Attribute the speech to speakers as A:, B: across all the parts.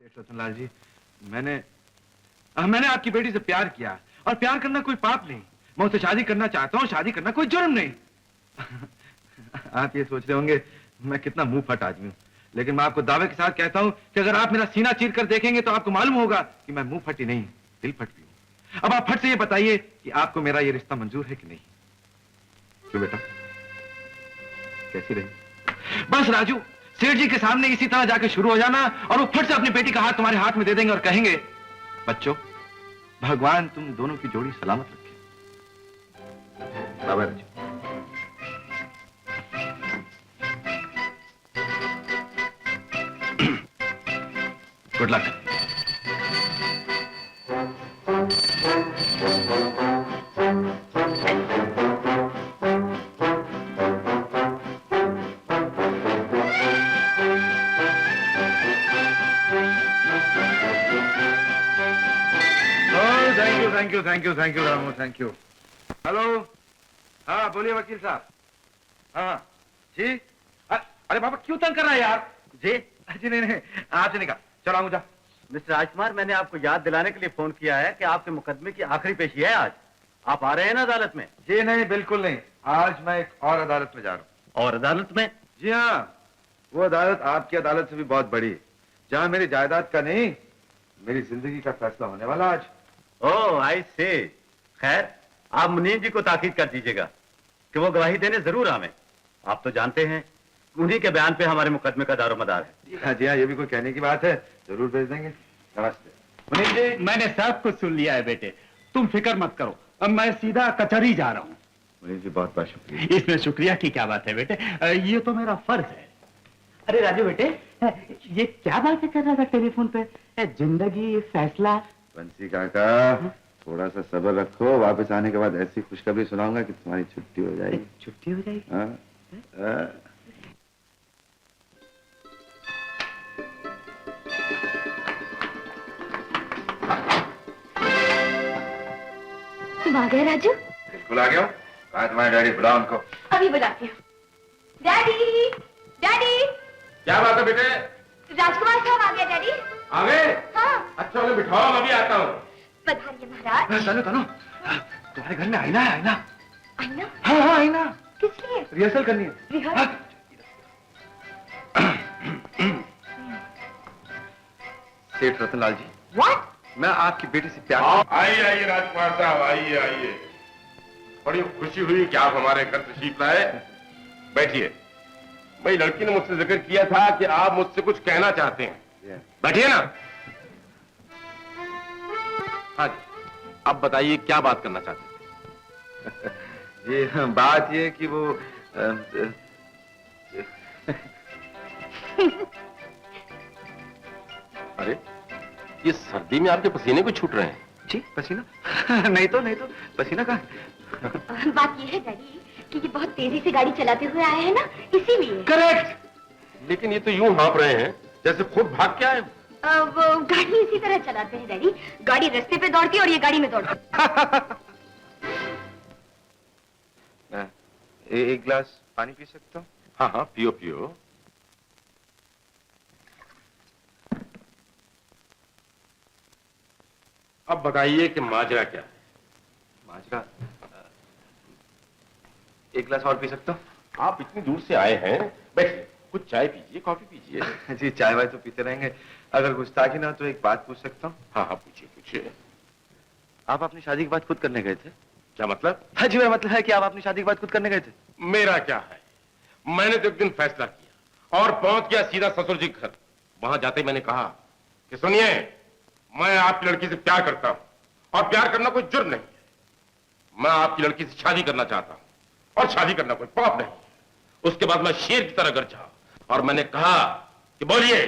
A: रतनलाल जी, मैंने मैंने आपकी बेटी से प्यार किया और प्यार करना कोई पाप नहीं। मैं उससे शादी करना चाहता हूँ, शादी करना कोई जुर्म नहीं। आप ये सोच रहे होंगे मैं कितना मुंह फट आदमी हूँ, लेकिन मैं आपको दावे के साथ कहता हूँ कि अगर आप मेरा सीना चीर कर देखेंगे तो आपको मालूम होगा कि मैं मुंह फटी नहीं, दिल फट भी हूँ। अब आप फट से ये बताइए कि आपको मेरा ये रिश्ता मंजूर है कि नहीं? क्यों बेटा, कैसी रही? बस राजू, सेठ जी के सामने इसी तरह जाके शुरू हो जाना और वो फट से अपनी बेटी का हाथ तुम्हारे हाथ में दे देंगे और कहेंगे, बच्चों, भगवान तुम दोनों की जोड़ी सलामत रखे। Baba Raju. Good luck. Thank you Ramu, thank you. Hello, हाँ बोलिए वकील साहब। हाँ जी। अरे बाबा क्यों तंग कर रहा है यार? जी जी नहीं आपसे नहीं कहा। चलो आऊँ जा।
B: मिस्टर राजकुमार, मैंने आपको याद दिलाने के लिए फोन किया है कि आपके मुकदमे की आखिरी पेशी है आज। आप आ रहे हैं ना अदालत में?
A: जी नहीं, बिल्कुल नहीं। आज मैं एक और अदालत में जा रहा हूँ।
B: और अदालत में?
A: जी हाँ, वो अदालत आपकी अदालत से भी बहुत बड़ी है, जहाँ मेरी जायदाद का नहीं, मेरी जिंदगी का फैसला होने वाला आज।
B: ओह आई से। खैर, आप मुनीम जी को ताकीद कर दीजिएगा कि वो गवाही देने जरूर आवे। आप तो जानते हैं उन्हीं के बयान पे हमारे मुकदमे का दारोमदार है।
A: जी हाँ, ये भी कोई कहने की बात है, जरूर भेज देंगे। नमस्ते मुनीम जी।
C: मैंने सब कुछ सुन लिया है बेटे, तुम फिक्र मत करो। अब मैं सीधा कचहरी जा रहा हूँ।
A: मुनीम जी बहुत बहुत शुक्रिया।
C: इसमें शुक्रिया की क्या बात है बेटे, ये तो मेरा फर्ज है। अरे राजू बेटे, ये क्या बातें कर रहा था टेलीफोन पे? जिंदगी फैसला।
A: बंसी काका, थोड़ा सा सब्र रखो, वापस आने के बाद ऐसी खुशखबरी सुनाऊंगा कि तुम्हारी छुट्टी हो जाएगी।
C: छुट्टी हो जाएगी?
A: हाँ।
D: तुम आ गए राजू?
A: बिल्कुल आ गया हूँ। कहा तुम्हारे डैडी? बुलाओ उनको।
D: अभी बुलाती हूँ। Daddy, daddy.
A: क्या बात है बेटे?
D: राजकुमार साहब आ गए डैडी।
A: आ गए?
D: हाँ।
A: अच्छा उन्हें बिठाओ, मैं भी आता हूँ।
D: पधारिए महाराज।
A: तनु तनु, तुम्हारे घर में आईना है? आईना?
D: आईना?
A: हाँ हाँ आईना।
D: किस लिए?
A: रिहर्सल करनी है।
D: रिहर्सल?
A: सेठ रतनलाल जी।
D: What?
A: मैं आपकी बेटी से प्यार।
E: आइए आइए राजकुमार साहब, आइए आइए। बड़ी खुशी हुई कि आप हमारे घर तशरीफ लाए। बैठिए। मेरी लड़की ने मुझसे जिक्र किया था कि आप मुझसे कुछ कहना चाहते हैं। बैठिए ना। हाँ जी, अब बताइए क्या बात करना चाहते हैं?
A: ये बात ये कि वो
E: अरे, ये सर्दी में आपके पसीने को छूट रहे हैं।
A: जी पसीना? नहीं तो पसीना कहाँ?
D: बात ये है डैडी कि ये बहुत तेजी से गाड़ी चलाते हुए आए हैं ना, इसीलिए।
A: करेक्ट।
E: लेकिन ये तो यूं हाँप रहे हैं जैसे खुद भाग के आए।
D: वो गाड़ी इसी तरह चलाते हैं डैडी। गाड़ी रास्ते पे दौड़ती है और ये गाड़ी में दौड़ती है।
A: एक गिलास पानी पी सकता हूँ?
E: हाँ हाँ, पियो पियो। अब बताइए कि माजरा क्या है?
A: माजरा? एक गिलास और पी सकता हूँ?
E: आप इतनी दूर से आए हैं, बैठिए, कुछ चाय पीजिए, कॉफी पीजिए।
A: जी चाय वाय तो पीते रहेंगे। अगर गुस्ताखी ना तो एक बात पूछ सकता हूँ?
E: हाँ हाँ, पूछिए पूछिए।
A: आप अपनी शादी की बात खुद करने गए थे?
E: क्या मतलब?
A: हाँ जी, मेरा मतलब है कि आप अपनी शादी की बात खुद करने गए थे।
E: मेरा क्या है, मैंने तो एक दिन फैसला किया और पहुंच गया सीधा ससुर जी घर। वहां जाते ही मैंने कहा कि सुनिए, मैं आपकी लड़की से प्यार करता हूं और प्यार करना कोई जुर्म नहीं है। मैं आपकी लड़की से शादी करना चाहता हूं और शादी करना कोई पाप नहीं। उसके बाद मैं शेर की तरह गरजा और मैंने कहा कि बोलिए,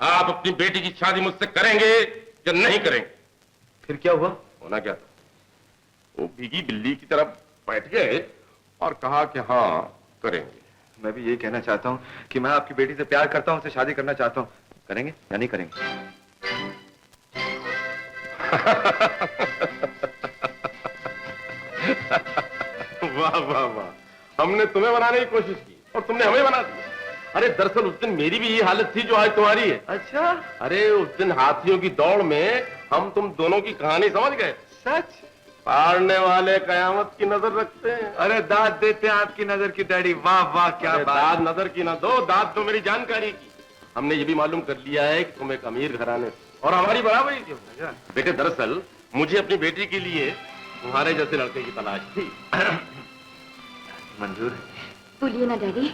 E: आप अपनी बेटी की शादी मुझसे करेंगे या नहीं करेंगे?
A: फिर क्या हुआ?
E: होना क्या था, वो भीगी बिल्ली की तरह बैठ गए और कहा कि हाँ करेंगे।
A: मैं भी यही कहना चाहता हूँ कि मैं आपकी बेटी से प्यार करता हूँ, उससे शादी करना चाहता हूँ। करेंगे या नहीं करेंगे?
E: वाह वाह वाह, हमने तुम्हें बनाने की कोशिश की और तुमने हमें बना दिया। अरे दरअसल उस दिन मेरी भी ये हालत थी जो आज तुम्हारी है।
A: अच्छा,
E: अरे उस दिन हाथियों की दौड़ में हम तुम दोनों की कहानी समझ गए।
A: सच?
E: पाड़ने वाले कयामत की नजर रखते हैं।
A: अरे दाद देते हैं आपकी नजर की डैडी, वाह वाह क्या
E: अरे
A: बात।
E: दाद नजर की ना दो, दाद तो मेरी जानकारी की। हमने ये भी मालूम कर लिया है कि तुम एक अमीर घराने से और हमारी बराबरी की हो। बेटे दरअसल मुझे अपनी बेटी के लिए तुम्हारे जैसे लड़के की तलाश थी।
A: मंजूर है।
D: बोलिए ना डैडी।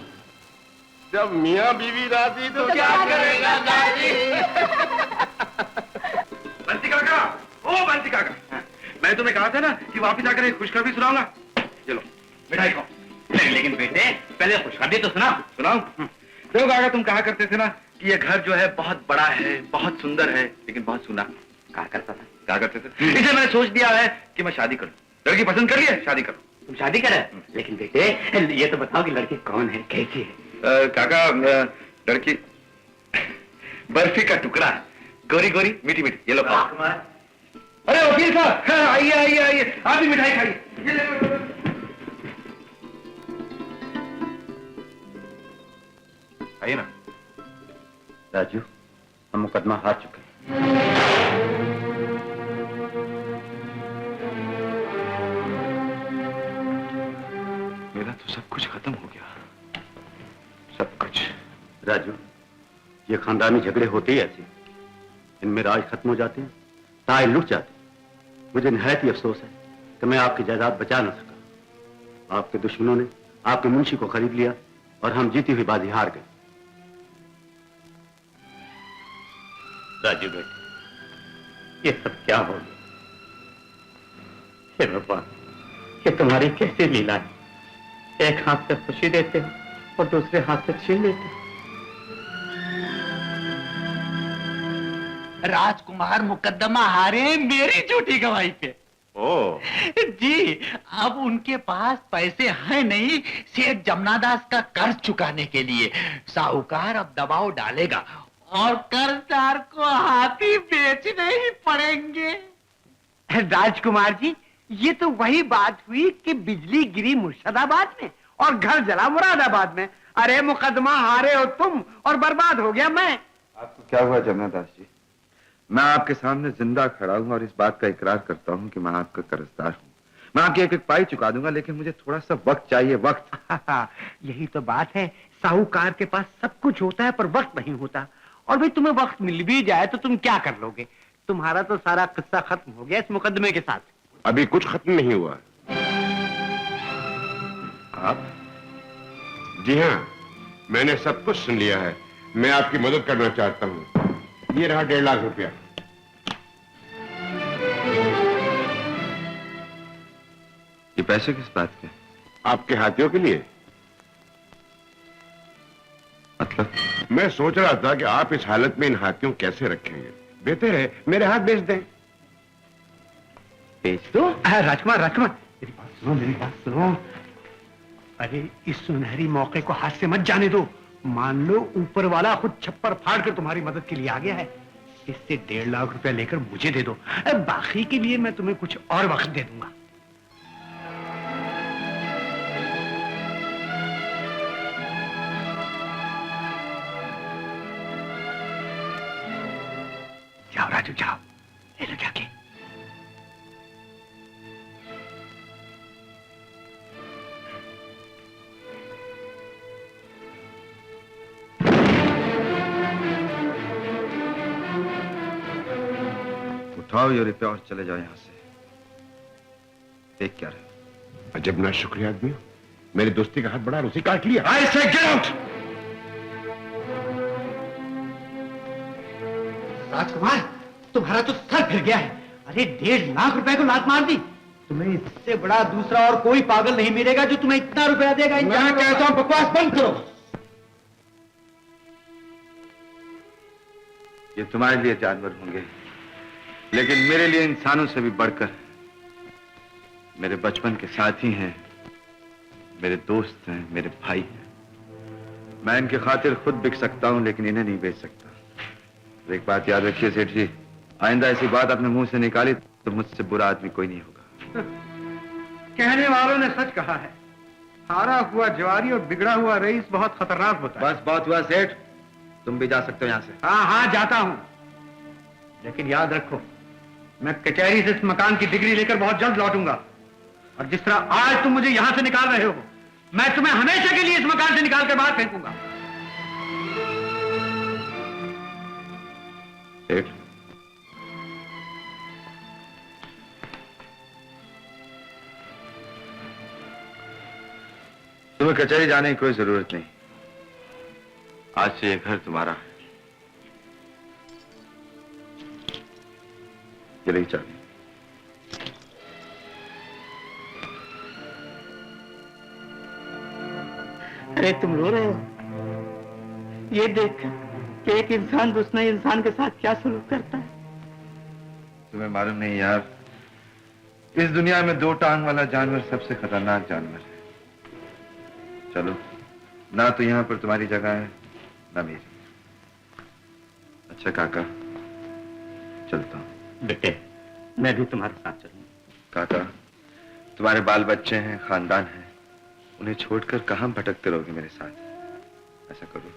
E: जब मियाँ बीवी राजी तो क्या करेगा दादी।
A: बंटी काका, ओ बंटी काका, मैं तुम्हें कहा था ना कि वापिस आकर एक खुशखबरी सुनाऊंगा। चलो मिठाई खाओ।
C: लेकिन बेटे पहले खुशखबरी तो
A: सुनाओ। देखो काका, तुम कहा करते थे ना कि ये घर जो है बहुत बड़ा है, बहुत सुंदर है, लेकिन बहुत सुना।
C: कहा करता था।
A: कहा करते थे। इसलिए मैंने सोच दिया है कि मैं शादी करूं। लड़की पसंद कर लिया, शादी करूं।
C: तुम शादी करे? लेकिन बेटे ये तो बताओ कि लड़की कौन है, कैसी है?
A: काका, लड़की बर्फी का टुकड़ा, गोरी गोरी, मीठी मीठी। ये लो खाओ। अरे वकील साहब, हाँ, आइए आइए आइए, आप भी मिठाई खाइए। ये ले,
B: आइए ना। राजू, हम मुकदमा हार चुके हैं।
A: मेरा तो सब कुछ खत्म हो गया, सब कुछ।
B: राजू, ये खानदानी झगड़े होते ही ऐसे, इनमें राज खत्म हो जाते हैं, ताए लुट जाते हैं। मुझे निहायत ही अफसोस है कि मैं आपकी जायदाद बचा न सका। आपके दुश्मनों ने आपके मुंशी को खरीद लिया और हम जीती हुई बाजी हार गए। राजू बेटे, ये सब क्या हो गया? हे भगवान, ये तुम्हारी कैसी लीला है? एक हाथ से खुशी देते हो और दूसरे हाथ से छीन लेते हो।
C: राजकुमार मुकदमा हारे मेरी झूठी गवाही पे।
B: ओ,
C: जी, अब उनके पास पैसे हैं नहीं सेठ जमनादास का कर्ज चुकाने के लिए। साहूकार अब दबाव डालेगा और कर्जदार को हाथी बेचने ही पड़ेंगे।
F: राजकुमार जी, ये तो वही बात हुई कि बिजली गिरी मुर्शिदाबाद में और घर जला मुरादाबाद में। अरे मुकदमा हारे हो तुम और बर्बाद हो गया मैं।
A: आपको क्या हुआ जमनादास जी? मैं आपके सामने जिंदा खड़ा हूं और इस बात का इकरार करता हूं कि मैं आपका कर्जदार हूं। मैं आपकी एक एक पाई चुका दूंगा, लेकिन मुझे थोड़ा सा वक्त चाहिए, वक्त।
F: यही तो बात है, साहूकार के पास सब कुछ होता है पर वक्त नहीं होता। और भाई तुम्हें वक्त मिल भी जाए तो तुम क्या कर लोगे? तुम्हारा तो सारा किस्सा खत्म हो गया इस मुकदमे के साथ।
E: अभी कुछ खत्म नहीं हुआ।
A: आप?
E: जी हाँ, मैंने सब कुछ सुन लिया है। मैं आपकी मदद करना चाहता हूँ। ये रहा 1.5 लाख रुपया।
A: ये पैसे किस बात के?
E: आपके हाथियों के लिए।
A: मतलब?
E: मैं सोच रहा था कि आप इस हालत में इन हाथियों को कैसे रखेंगे। बेहतर है मेरे हाथ बेच दें।
A: बेच दो?
F: राजकुमार, राजकुमार, मेरी बात सुनो, मेरी बात सुनो। अरे इस सुनहरी मौके को हाथ से मत जाने दो। मान लो ऊपर वाला खुद छप्पर फाड़ कर तुम्हारी मदद के लिए आ गया है। इससे 1.5 लाख रुपया लेकर मुझे दे दो। बाकी के लिए मैं तुम्हें कुछ और वक्त दे दूंगा। जाओ राजू, जाओ, ले लो जाके।
A: उठाओ ये रुपया और चले जाओ यहां से। देख क्या रहे?
E: अजब ना शुक्रिया आदमी हो। मेरी दोस्ती का हाथ बढ़ा उसी काट लिया।
A: I say get out!
F: राजकुमार, तुम्हारा तो सर फिर गया है। अरे 1.5 लाख रुपए को लात मार दी। तुम्हें इससे बड़ा दूसरा और कोई पागल नहीं मिलेगा जो तुम्हें इतना रुपया देगा।
A: मैं कहता हूं बकवास बंद करो। ये तुम्हारे लिए जानवर होंगे, लेकिन मेरे लिए इंसानों से भी बढ़कर मेरे बचपन के साथी हैं, मेरे दोस्त हैं, मेरे भाई हैं। मैं इनके खातिर खुद बिक सकता हूं, लेकिन इन्हें नहीं बेच सकता। तो एक बात याद रखिए सेठ जी, आइंदा ऐसी बात अपने मुंह से निकाली तो मुझसे बुरा आदमी कोई नहीं होगा।
F: कहने वालों ने सच कहा है। हारा हुआ ज्वारी और बिगड़ा हुआ रईस बहुत खतरनाक होता है।
A: बस बहुत हुआ सेठ, तुम भी जा सकते हो यहाँ से।
F: हाँ हाँ जाता हूं, लेकिन याद रखो मैं कचहरी से इस मकान की डिग्री लेकर बहुत जल्द लौटूंगा, और जिस तरह आज तुम मुझे यहां से निकाल रहे हो, मैं तुम्हें हमेशा के लिए इस मकान से निकाल कर बाहर फेंकूंगा।
A: सेठ, तुम्हें कचहरी जाने की कोई जरूरत नहीं। आज से ये घर तुम्हारा है। ये रही चाबी।
G: अरे तुम रो रहे हो ये देख कि एक इंसान दूसरे इंसान के साथ क्या सलूक करता है।
A: तुम्हें मालूम नहीं यार, इस दुनिया में दो टांग वाला जानवर सबसे खतरनाक जानवर है। चलो, ना तो यहां पर तुम्हारी जगह है ना मेरी। अच्छा काका, चलता हूं।
B: बेटे, मैं भी तुम्हारे साथ चलूंगा।
A: काका, तुम्हारे बाल बच्चे हैं, खानदान है, उन्हें छोड़कर कहां भटकते रहोगे मेरे साथ। ऐसा करो,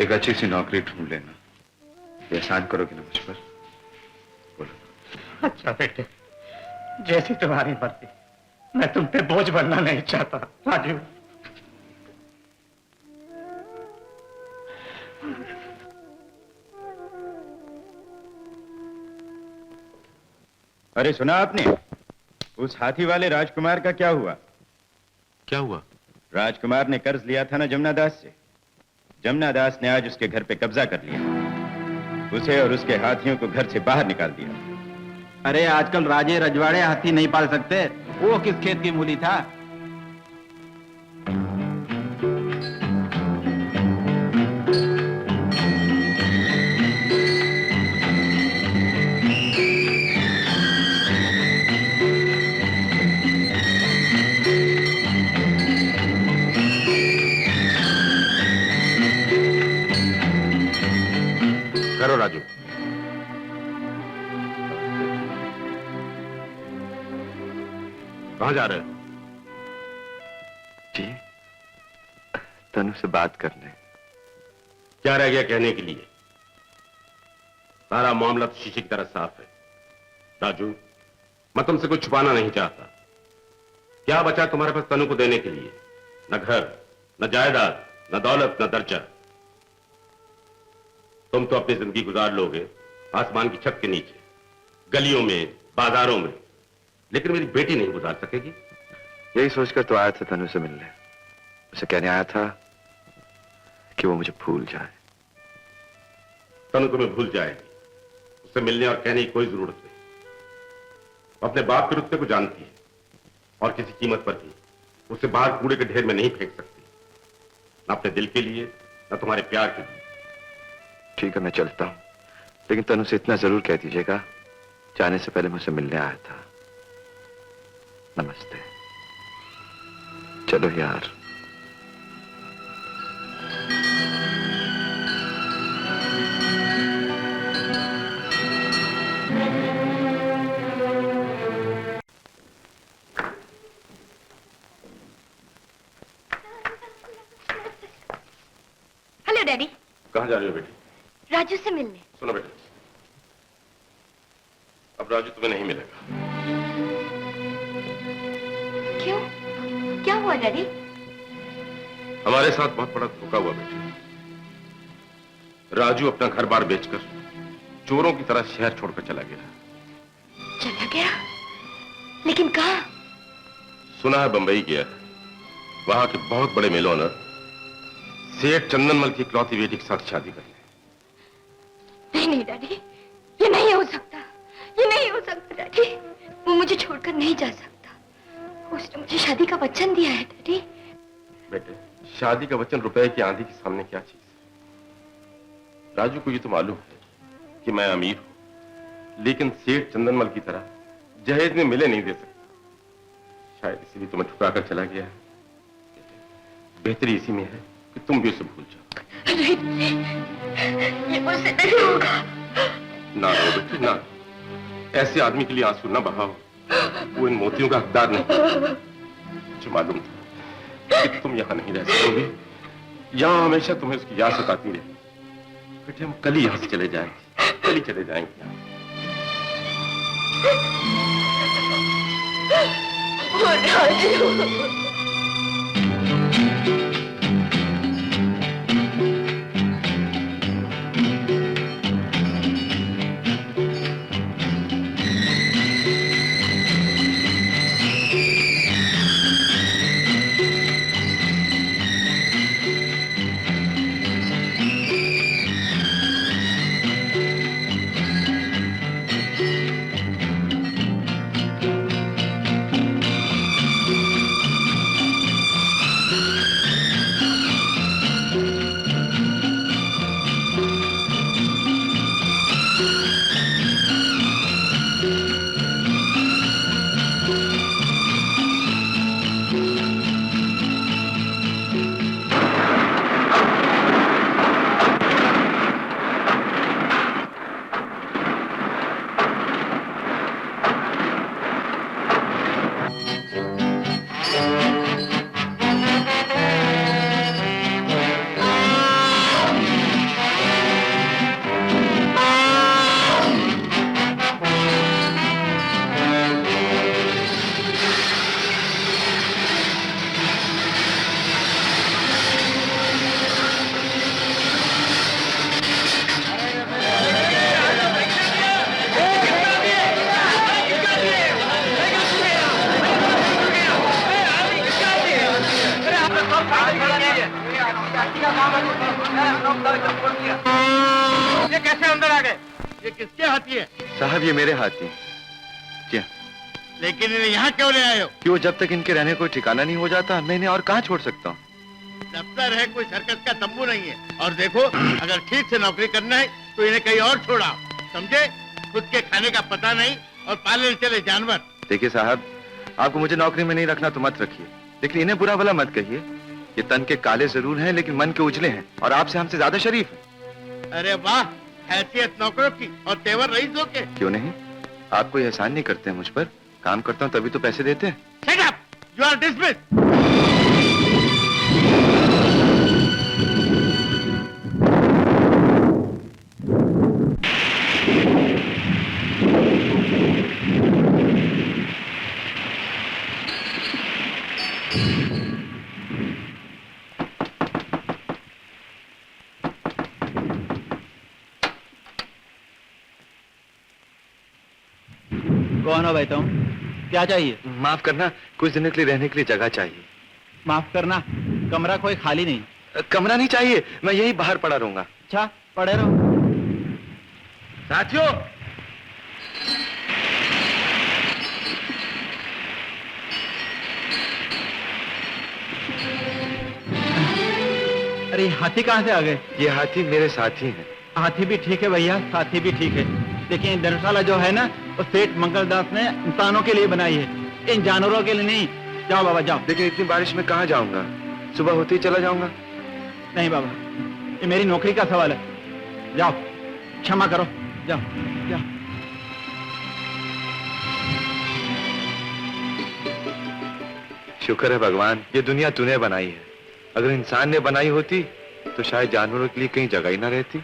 A: एक अच्छी सी नौकरी ढूंढ लेना। ये एहसान करोगे ना मुझ पर? बोलो।
G: अच्छा बेटे, जैसी तुम्हारी मर्जी, मैं तुम पे बोझ बनना नहीं चाहता। राजू,
H: अरे सुना आपने, उस हाथी वाले राजकुमार का क्या हुआ?
E: क्या हुआ?
H: राजकुमार ने कर्ज लिया था ना जमुना दास से। जमुना दास ने आज उसके घर पे कब्जा कर लिया। उसे और उसके हाथियों को घर से बाहर निकाल दिया।
I: अरे आजकल राजे रजवाड़े हाथी नहीं पाल सकते। वो किस खेत की मूली था?
E: करो राजू। कहां जा रहे हो?
A: जी, तनु से बात करने।
E: क्या रह गया कहने के लिए? सारा मामला तो शीशे की तरह साफ है। राजू, मैं तुमसे कुछ छुपाना नहीं चाहता। क्या बचा तुम्हारे पास तनु को देने के लिए? न घर, न जायदाद, न दौलत, न दर्जा। तुम तो अपनी जिंदगी गुजार लोगे आसमान की छत के नीचे, गलियों में, बाजारों में, लेकिन मेरी बेटी नहीं गुजार सकेगी।
A: यही सोचकर तो आया था तनु से मिलने। उसे कहने आया था कि वो मुझे भूल जाए।
E: तनु तुम्हें भूल जाएगी। उससे मिलने और कहने की कोई जरूरत नहीं। वो अपने बाप के रुतबे को जानती है और किसी कीमत पर भी उसे बाहर कूड़े के ढेर में नहीं फेंक सकती, न अपने दिल के लिए, न तुम्हारे प्यार के लिए।
A: ठीक है, मैं चलता हूं, लेकिन तनु से इतना जरूर कह दीजिएगा, जाने से पहले मुझसे मिलने आया था। नमस्ते। चलो यार।
D: Hello daddy.
E: कहां जा रही हो बेटी?
D: राजू से मिलने।
E: सुनो बेटा, अब राजू तुम्हें नहीं मिलेगा।
D: क्यों? क्या हुआ डैडी?
E: हमारे साथ बहुत बड़ा धोखा हुआ बेटी। राजू अपना घर बार बेचकर चोरों की तरह शहर छोड़कर चला गया।
D: चला गया? लेकिन कहाँ?
E: सुना है बंबई गया है। वहां के बहुत बड़े मिलोनर सेठ चंदनमल की इकलौती बेटी के साथ शादी करने।
D: नहीं नहीं डैडी, ये नहीं हो सकता, ये नहीं हो सकता डैडी। वो मुझे छोड़कर नहीं जा सकता। उसने मुझे शादी का वचन दिया है डैडी।
E: बेटे, शादी का वचन रुपए की आंधी के सामने क्या चीज है? राजू को ये तो मालूम है कि मैं अमीर हूं, लेकिन सेठ चंदनमल की तरह जहेज में मिले नहीं दे सकता। शायद इसीलिए तुम्हें ठुकरा कर चला गया है। बेहतरी इसी में है कि तुम भी उसे भूल जाओ।
D: नहीं, ये मुझसे नहीं होगा।
E: ना रो बेटी, ना। ऐसे आदमी के लिए आंसू ना बहाओ। वो इन मोतियों का हकदार नहीं। मुझे मालूम था कि तुम यहाँ नहीं रह सकोगे, यहाँ हमेशा तुम्हें उसकी याद सताती रहे। बेटे हम कल ही यहाँ से चले जाएंगे, कल ही चले जाएंगे यहाँ।
D: वो राजू।
C: ये कैसे अंदर आ गए? ये किसके हाथी है?
A: साहब ये मेरे हाथी हैं। क्या?
C: लेकिन इन्हें यहाँ क्यों ले आए हो?
A: क्यों, जब तक इनके रहने कोई ठिकाना नहीं हो जाता मैं इन्हें और कहाँ छोड़ सकता हूँ।
C: दफ्तर है, कोई सर्कस का तंबू नहीं है। और देखो, अगर ठीक से नौकरी करना है तो इन्हें कहीं और छोड़ा, समझे? खुद के खाने का पता नहीं और पाले चले जानवर।
A: देखिए साहब, आपको मुझे नौकरी में नहीं रखना तो मत रखिए, लेकिन इन्हें बुरा भला मत कहिए। ये तन के काले जरूर हैं लेकिन मन के उजले हैं और आपसे हमसे ज्यादा शरीफ हैं।
C: अरे वाह, हैसियत नौकरों की और तेवर रईसों के।
A: क्यों नहीं, आप कोई एहसान नहीं करते हैं मुझ पर। काम करता हूँ तभी तो पैसे देते हैं।
C: Shut up! You are dismissed.
I: कौन हो भाई तुम? क्या चाहिए?
A: माफ करना, कुछ दिन के लिए रहने के लिए जगह चाहिए।
I: माफ करना, कमरा कोई खाली नहीं।
A: कमरा नहीं चाहिए, मैं यही बाहर पड़ा रहूंगा।
I: अच्छा, पड़े रहो।
C: साथियों,
I: अरे ये हाथी कहाँ से आ गए?
A: ये हाथी मेरे साथी हैं।
I: हाथी भी ठीक है भैया, साथी भी ठीक है, लेकिन धर्मशाला जो है ना, वो सेठ मंगलदास ने इंसानों के लिए बनाई है, इन जानवरों के लिए नहीं। जाओ बाबा जाओ।
A: लेकिन इतनी बारिश में कहाँ जाऊंगा, सुबह होते ही चला जाऊंगा।
I: नहीं बाबा, ये मेरी नौकरी का सवाल है। जाओ, क्षमा करो, जाओ जाओ।
A: शुक्र है भगवान, ये दुनिया तूने बनाई है। अगर इंसान ने बनाई होती तो शायद जानवरों के लिए कहीं जगह ही ना रहती।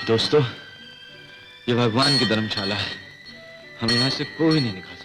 A: दोस्तों, ये भगवान की धर्मशाला है, हमें यहाँ से कोई नहीं निकाल सकता।